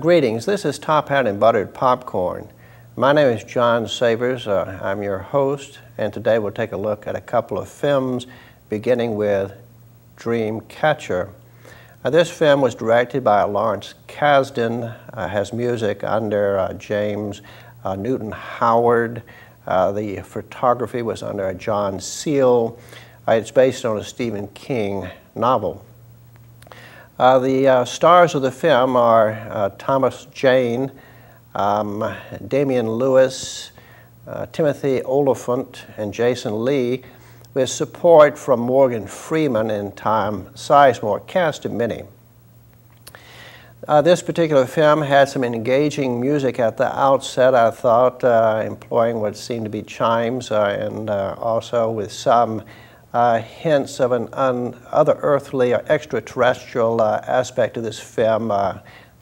Greetings, this is Top Hat and Buttered Popcorn. My name is John Savers, I'm your host, and today we'll take a look at a couple of films, beginning with Dreamcatcher. This film was directed by Lawrence Kasdan, has music under James Newton Howard. The photography was under John Seer. It's based on a Stephen King novel. The stars of the film are Thomas Jane, Damian Lewis, Timothy Oliphant, and Jason Lee, with support from Morgan Freeman and Tom Sizemore, cast of many. This particular film had some engaging music at the outset, I thought, employing what seemed to be chimes and also with some hints of an other-earthly or extraterrestrial aspect of this film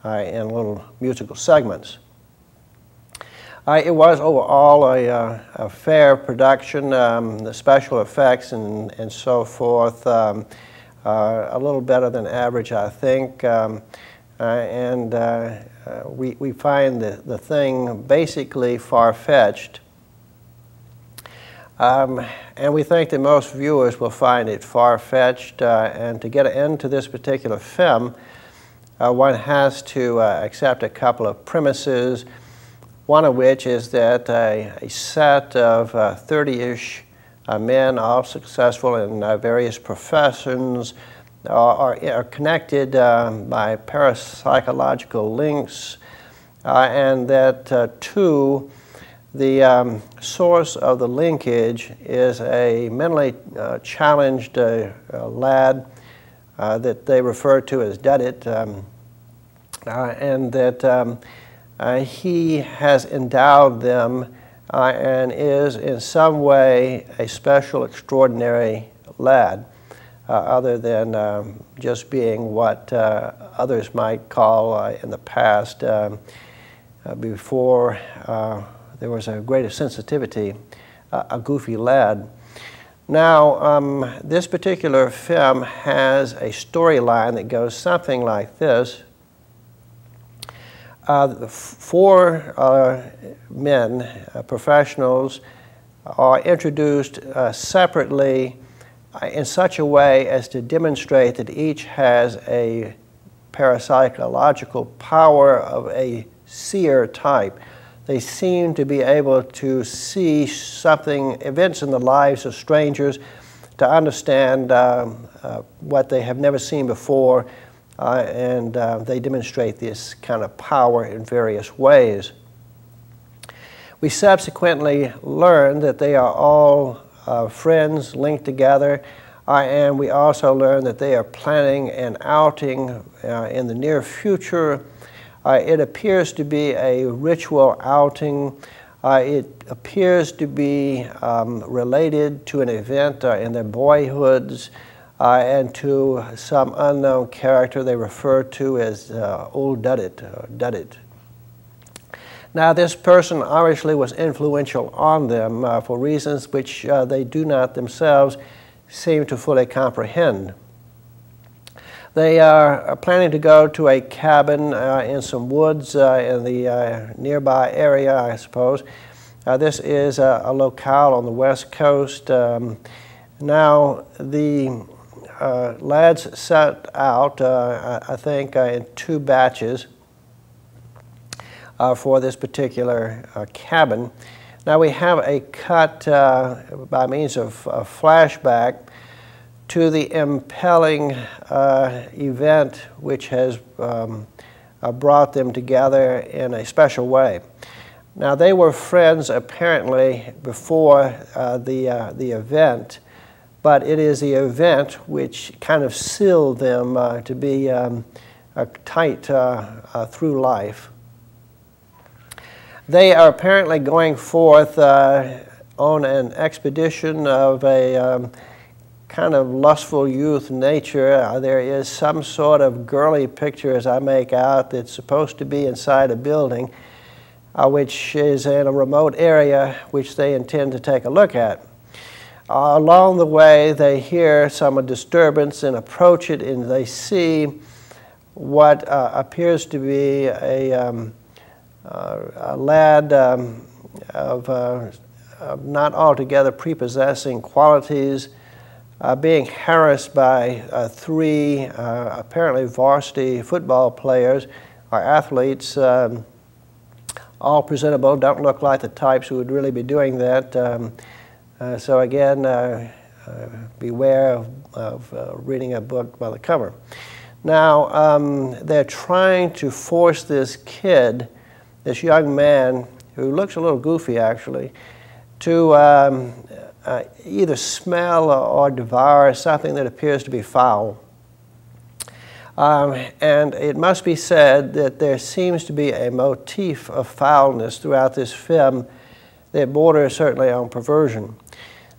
in little musical segments. It was overall a fair production, the special effects and so forth, a little better than average, I think, we find the thing basically far-fetched. And we think that most viewers will find it far-fetched, and to get into this particular film, one has to accept a couple of premises, one of which is that a set of 30-ish men, all successful in various professions, are connected by parapsychological links, and that two, the source of the linkage is a mentally challenged lad that they refer to as Dudit, and that he has endowed them and is in some way a special, extraordinary lad, other than just being what others might call in the past, before there was a greater sensitivity, a goofy lad. Now, this particular film has a storyline that goes something like this. Four men, professionals, are introduced separately in such a way as to demonstrate that each has a parapsychological power of a seer type. They seem to be able to see something, events in the lives of strangers, to understand what they have never seen before, and they demonstrate this kind of power in various ways. We subsequently learn that they are all friends linked together, and we also learn that they are planning an outing in the near future. It appears to be a ritual outing. It appears to be related to an event in their boyhoods and to some unknown character they refer to as Old Dudit. Now, this person obviously was influential on them for reasons which they do not themselves seem to fully comprehend. They are planning to go to a cabin in some woods in the nearby area, I suppose. This is a locale on the West Coast. Now, the lads set out, I think, in two batches for this particular cabin. Now, we have a cut by means of flashback to the impelling event which has brought them together in a special way. Now, they were friends apparently before the event, but it is the event which kind of sealed them to be tight through life. They are apparently going forth on an expedition of a kind of lustful youth nature. There is some sort of girly picture, as I make out, that's supposed to be inside a building, which is in a remote area which they intend to take a look at. Along the way, they hear some disturbance and approach it, and they see what appears to be a lad of not altogether prepossessing qualities, being harassed by three apparently varsity football players or athletes, all presentable, don't look like the types who would really be doing that. So again, beware of reading a book by the cover. Now, they're trying to force this kid, this young man, who looks a little goofy actually, to either smell or devour something that appears to be foul. And it must be said that there seems to be a motif of foulness throughout this film that borders certainly on perversion.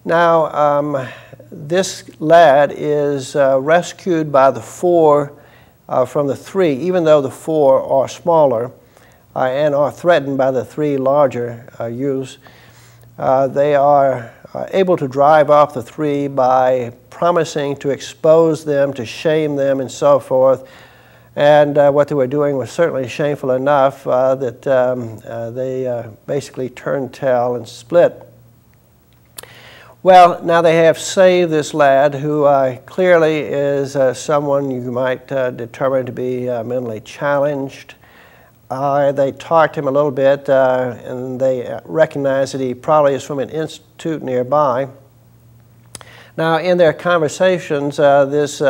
Now, this lad is rescued by the four from the three, even though the four are smaller and are threatened by the three larger youths. They are able to drive off the three by promising to expose them, to shame them, and so forth. And what they were doing was certainly shameful enough that they basically turned tail and split. Well, now they have saved this lad who clearly is someone you might determine to be mentally challenged. They talked to him a little bit and they recognize that he probably is from an institute nearby. Now in their conversations, this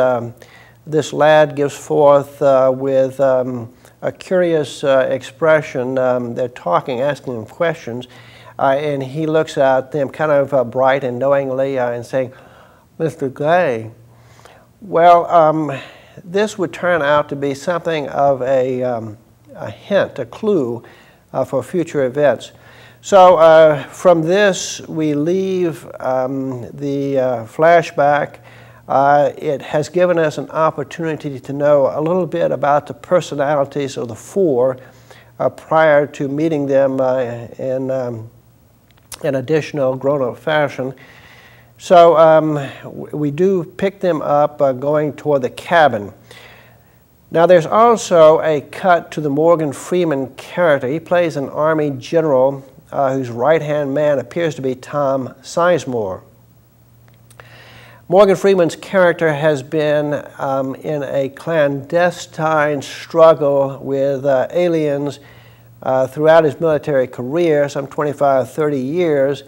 lad gives forth with a curious expression. They're talking, asking him questions, and he looks at them kind of bright and knowingly and saying, "Mr. Gay." Well, this would turn out to be something of a hint, a clue for future events. So from this we leave the flashback. It has given us an opportunity to know a little bit about the personalities of the four prior to meeting them in additional grown-up fashion. So we do pick them up going toward the cabin. Now there's also a cut to the Morgan Freeman character. He plays an Army general whose right-hand man appears to be Tom Sizemore. Morgan Freeman's character has been in a clandestine struggle with aliens throughout his military career, some 25, 30 years.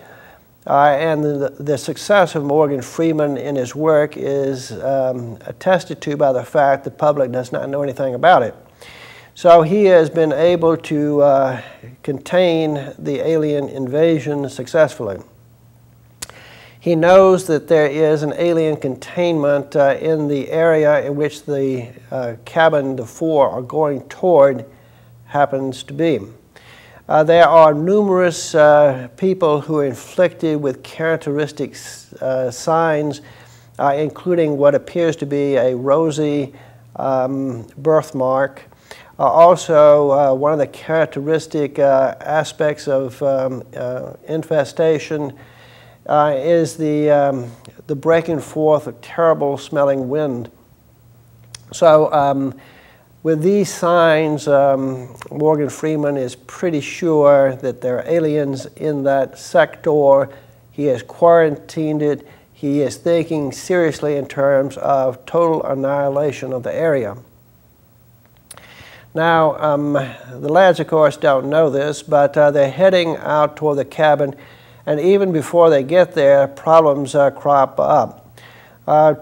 And the success of Morgan Freeman in his work is attested to by the fact the public does not know anything about it. So he has been able to contain the alien invasion successfully. He knows that there is an alien containment in the area in which the cabin the four are going toward happens to be. There are numerous people who are inflicted with characteristic signs, including what appears to be a rosy birthmark. Also, one of the characteristic aspects of infestation is the breaking forth of terrible smelling wind. So with these signs, Morgan Freeman is pretty sure that there are aliens in that sector. He has quarantined it. He is thinking seriously in terms of total annihilation of the area. Now, the lads, of course, don't know this, but they're heading out toward the cabin, and even before they get there, problems crop up.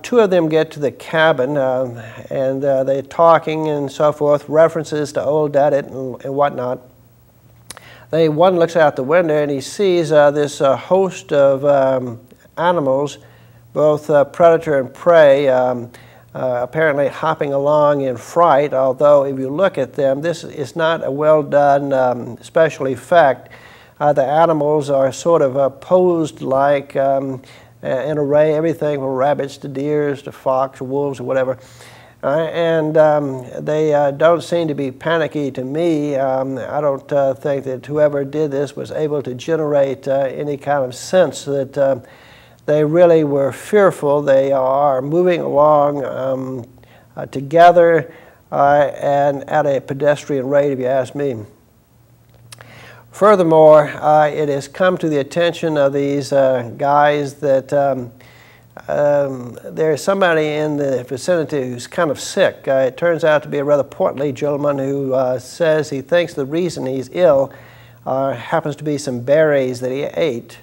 Two of them get to the cabin, and they're talking and so forth, references to old Daddy and whatnot. One looks out the window and he sees this host of animals, both predator and prey, apparently hopping along in fright, although if you look at them, this is not a well done special effect. The animals are sort of posed like an array, everything from rabbits to deers to fox or wolves or whatever. And they don't seem to be panicky to me. I don't think that whoever did this was able to generate any kind of sense that they really were fearful. They are moving along together. and at a pedestrian rate, if you ask me. Furthermore, it has come to the attention of these guys that there's somebody in the vicinity who's kind of sick. It turns out to be a rather portly gentleman who says he thinks the reason he's ill happens to be some berries that he ate.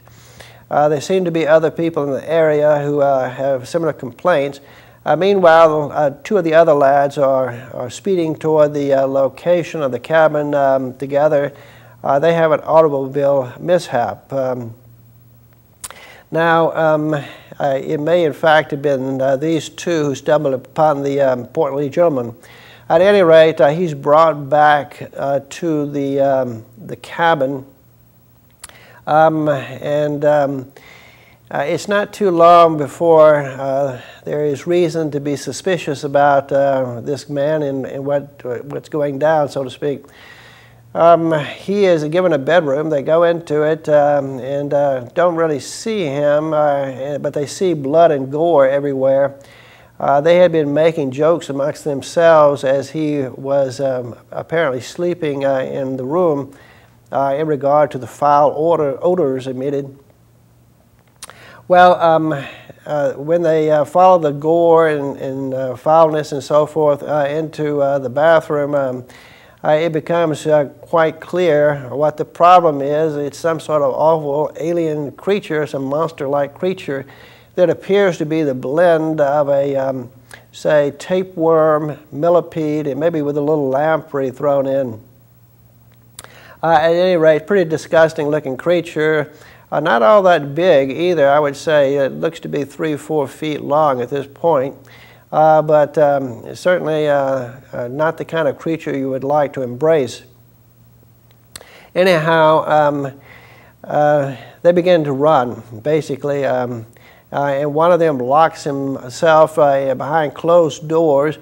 There seem to be other people in the area who have similar complaints. Meanwhile, two of the other lads are speeding toward the location of the cabin together. They have an automobile mishap. It may in fact have been these two who stumbled upon the portly gentleman. At any rate, he's brought back to the cabin, it's not too long before there is reason to be suspicious about this man and what's going down, so to speak. He is given a bedroom. They go into it and don't really see him, but they see blood and gore everywhere. They had been making jokes amongst themselves as he was apparently sleeping in the room in regard to the foul odors emitted. Well, when they follow the gore and foulness and so forth into the bathroom, it becomes quite clear what the problem is. It's some sort of awful alien creature, some monster-like creature that appears to be the blend of a, say, tapeworm, millipede, and maybe with a little lamprey thrown in. At any rate, pretty disgusting-looking creature. Not all that big either, I would say. It looks to be 3 or 4 feet long at this point. But certainly not the kind of creature you would like to embrace. Anyhow, they begin to run, basically, and one of them locks himself behind closed doors.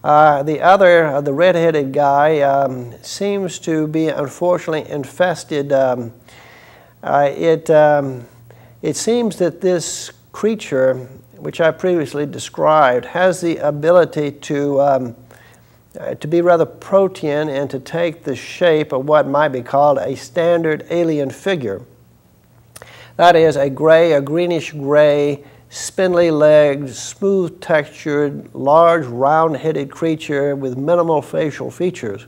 The other, the red-headed guy, seems to be unfortunately infested. It seems that this creature, which I previously described, has the ability to be rather protean and to take the shape of what might be called a standard alien figure. That is a greenish-gray, spindly-legged, smooth-textured, large, round-headed creature with minimal facial features.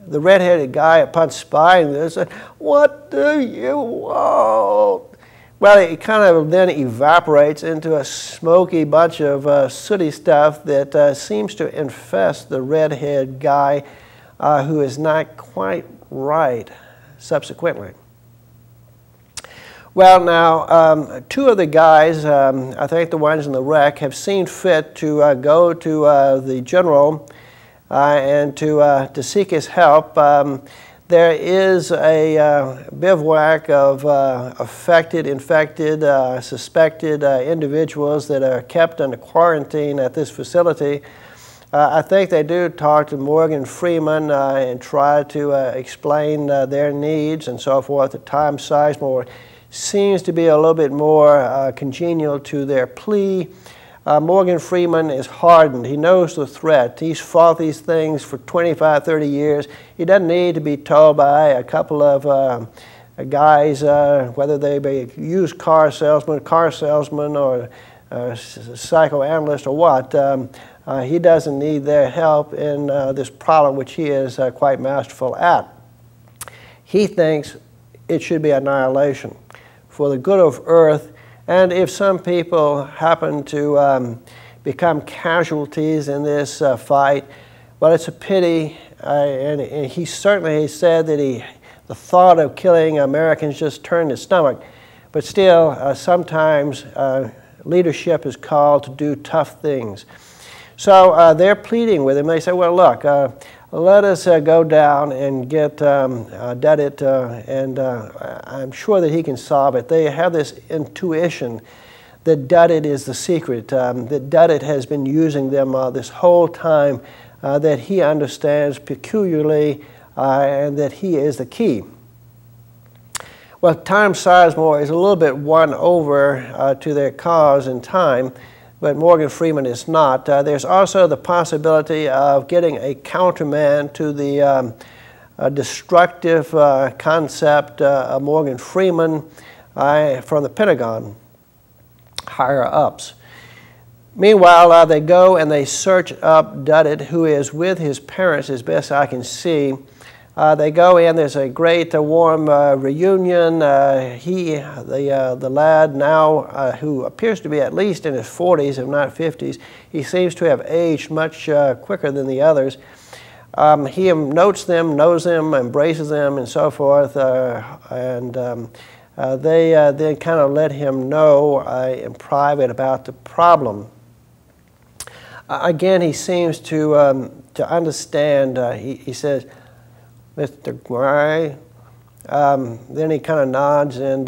The red-headed guy, upon spying this, said, "What do you want?" Well, it kind of then evaporates into a smoky bunch of sooty stuff that seems to infest the redhead guy who is not quite right subsequently. Well, now, two of the guys, I think the ones in the wreck, have seen fit to go to the general and to seek his help. There is a bivouac of affected, infected, suspected individuals that are kept under quarantine at this facility. I think they do talk to Morgan Freeman and try to explain their needs and so forth. At times, Sizemore seems to be a little bit more congenial to their plea. Morgan Freeman is hardened. He knows the threat. He's fought these things for 25, 30 years. He doesn't need to be told by a couple of guys, whether they be used car salesman or psychoanalyst or what. He doesn't need their help in this problem, which he is quite masterful at. He thinks it should be annihilation for the good of Earth. And if some people happen to become casualties in this fight, well, it's a pity. And he certainly said that the thought of killing Americans just turned his stomach. But still, sometimes leadership is called to do tough things. So they're pleading with him. They say, well, look, let us go down and get Duddit, and I'm sure that he can solve it. They have this intuition that Duddit is the secret, that Duddit has been using them this whole time, that he understands peculiarly, and that he is the key. Well, Tom Sizemore is a little bit won over to their cause in time but Morgan Freeman is not. There's also the possibility of getting a counterman to the destructive concept of Morgan Freeman from the Pentagon, higher ups. Meanwhile, they go and they search up Duddit, who is with his parents, as best I can see. They go in, there's a great warm reunion. The lad now, who appears to be at least in his 40s, if not 50s, he seems to have aged much quicker than the others. He notes them, knows them, embraces them, and so forth, they then kind of let him know in private about the problem. Again, he seems to understand. He says, "Mr. Gray," then he kind of nods, and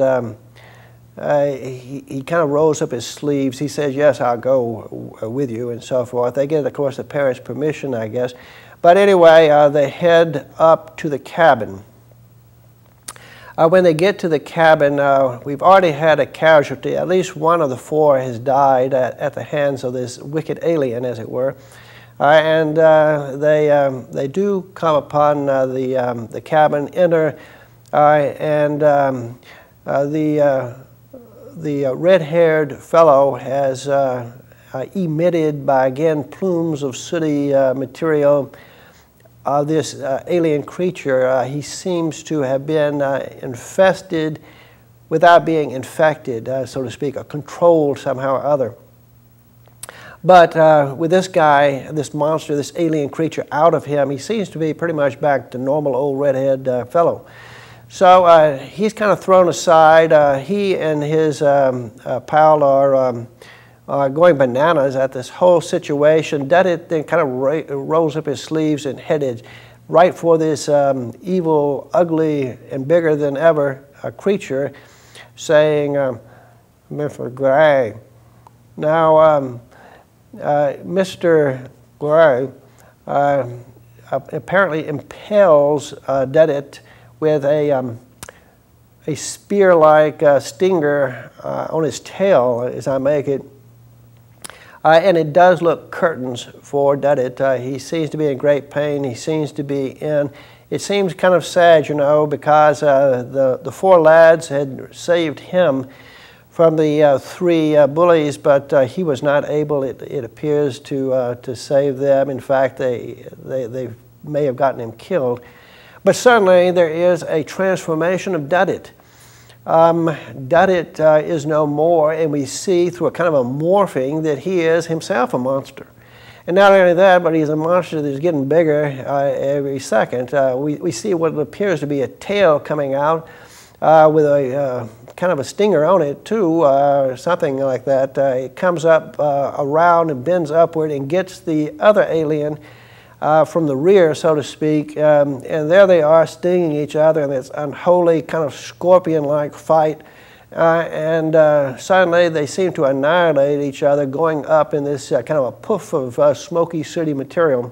he kind of rolls up his sleeves. He says, "Yes, I'll go with you," and so forth. They get, of course, the parents' permission, I guess. But anyway, they head up to the cabin. When they get to the cabin, we've already had a casualty. At least one of the four has died at the hands of this wicked alien, as it were. They do come upon the cabin, enter, and the red-haired fellow has emitted by, again, plumes of sooty material. This alien creature, he seems to have been infested without being infected, so to speak, or controlled somehow or other. But with this guy, this monster, this alien creature out of him, he seems to be pretty much back to normal old redhead fellow. So he's kind of thrown aside. He and his pal are going bananas at this whole situation. Duddit then kind of rolls up his sleeves and headed right for this evil, ugly, and bigger than ever creature, saying, "Mr. Gray." Now, Mr. Gray apparently impales Duddit with a spear-like stinger on his tail, as I make it. And it does look curtains for Duddit. He seems to be in great pain. He seems to be in, it seems kind of sad, you know, because the four lads had saved him from the three bullies, but he was not able, it appears, to save them. In fact, they may have gotten him killed. But certainly there is a transformation of Duddit. Duddit is no more, and we see through a kind of a morphing that he is himself a monster. And not only that, but he's a monster that's getting bigger every second. We see what appears to be a tail coming out with a kind of a stinger on it too, something like that. It comes up around and bends upward and gets the other alien from the rear, so to speak, and there they are stinging each other in this unholy kind of scorpion-like fight, and suddenly they seem to annihilate each other, going up in this kind of a puff of smoky, sooty material.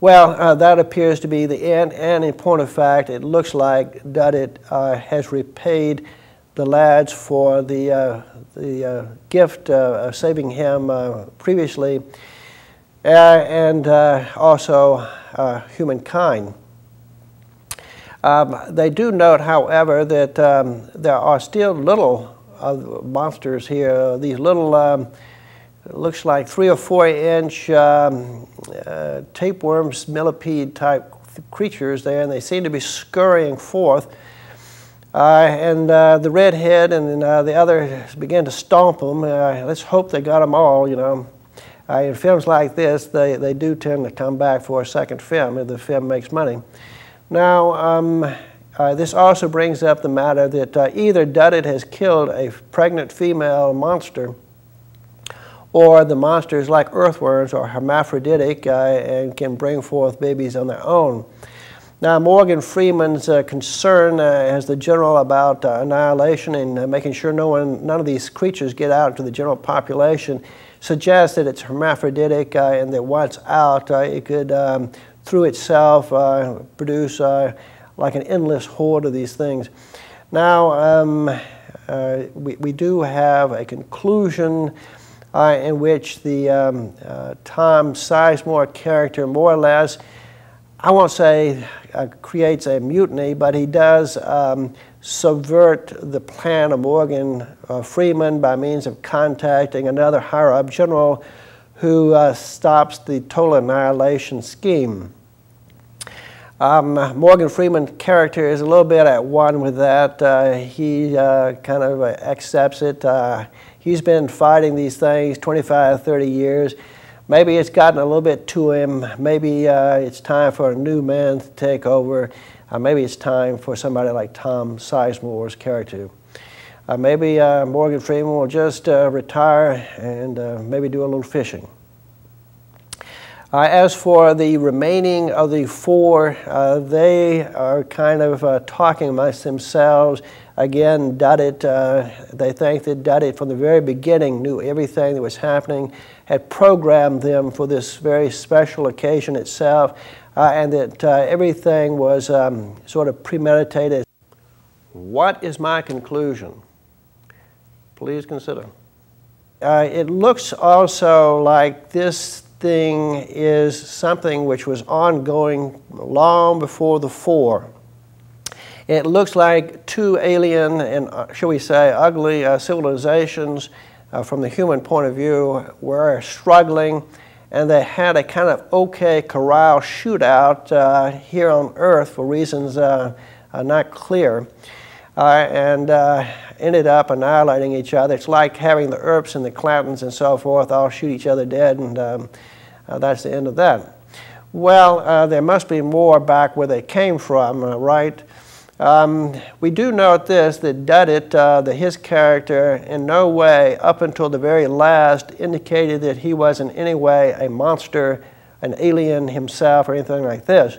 Well, that appears to be the end, and in point of fact, it looks like Duddit has repaid the lads for the gift of saving him previously, and also humankind. They do note, however, that there are still little monsters here. These little, looks like 3 or 4 inch tapeworms, millipede type creatures there, and they seem to be scurrying forth. And the redhead and the others begin to stomp them. Let's hope they got them all, you know. In films like this, they do tend to come back for a second film if the film makes money. Now, this also brings up the matter that either Duddit has killed a pregnant female monster, or the monsters, like earthworms, are hermaphroditic and can bring forth babies on their own. Now, Morgan Freeman's concern as the general about annihilation and making sure none of these creatures get out to the general population suggests that it's hermaphroditic and that once out, it could, through itself, produce like an endless horde of these things. Now, we do have a conclusion in which the Tom Sizemore character more or less, I won't say creates a mutiny, but he does subvert the plan of Morgan Freeman by means of contacting another higher-up general who stops the total annihilation scheme. Morgan Freeman's character is a little bit at one with that. He kind of accepts it. He's been fighting these things 25, 30 years. Maybe it's gotten a little bit to him. Maybe it's time for a new man to take over. Maybe it's time for somebody like Tom Sizemore's character. Maybe Morgan Freeman will just retire and maybe do a little fishing. As for the remaining of the four, they are kind of talking amongst themselves. Again, Duddit, they think that Duddit from the very beginning knew everything that was happening, had programmed them for this very special occasion itself, and that everything was sort of premeditated. What is my conclusion? Please consider. It looks also like this thing is something which was ongoing long before the four. It looks like two alien and, shall we say, ugly civilizations from the human point of view were struggling, and they had a kind of OK Corral shootout here on Earth for reasons not clear, and ended up annihilating each other. It's like having the Earps and the Clantons and so forth all shoot each other dead, and that's the end of that. Well, there must be more back where they came from, right? We do note this, that Duddit, his character, in no way, up until the very last, indicated that he was in any way a monster, an alien himself, or anything like this.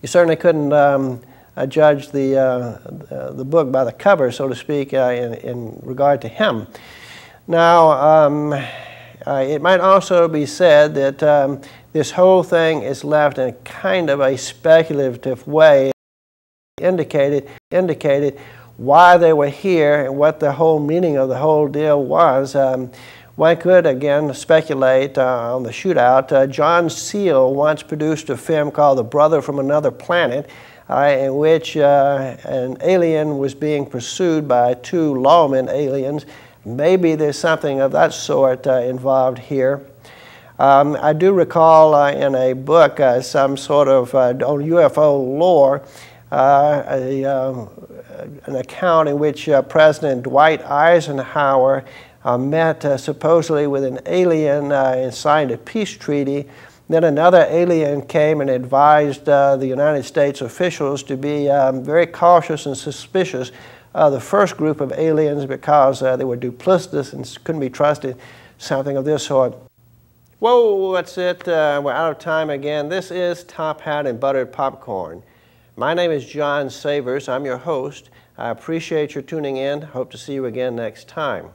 You certainly couldn't judge the book by the cover, so to speak, in regard to him. Now, it might also be said that this whole thing is left in kind of a speculative way. Indicated why they were here and what the whole meaning of the whole deal was. One could, again, speculate on the shootout. John Seer once produced a film called The Brother from Another Planet, in which an alien was being pursued by two lawman aliens. Maybe there's something of that sort involved here. I do recall in a book some sort of on UFO lore, an account in which President Dwight Eisenhower met supposedly with an alien and signed a peace treaty. Then another alien came and advised the United States officials to be very cautious and suspicious of the first group of aliens because they were duplicitous and couldn't be trusted, something of this sort. Whoa, that's it. We're out of time again. This is Top Hat and Buttered Popcorn. My name is John Savers. I'm your host. I appreciate your tuning in. Hope to see you again next time.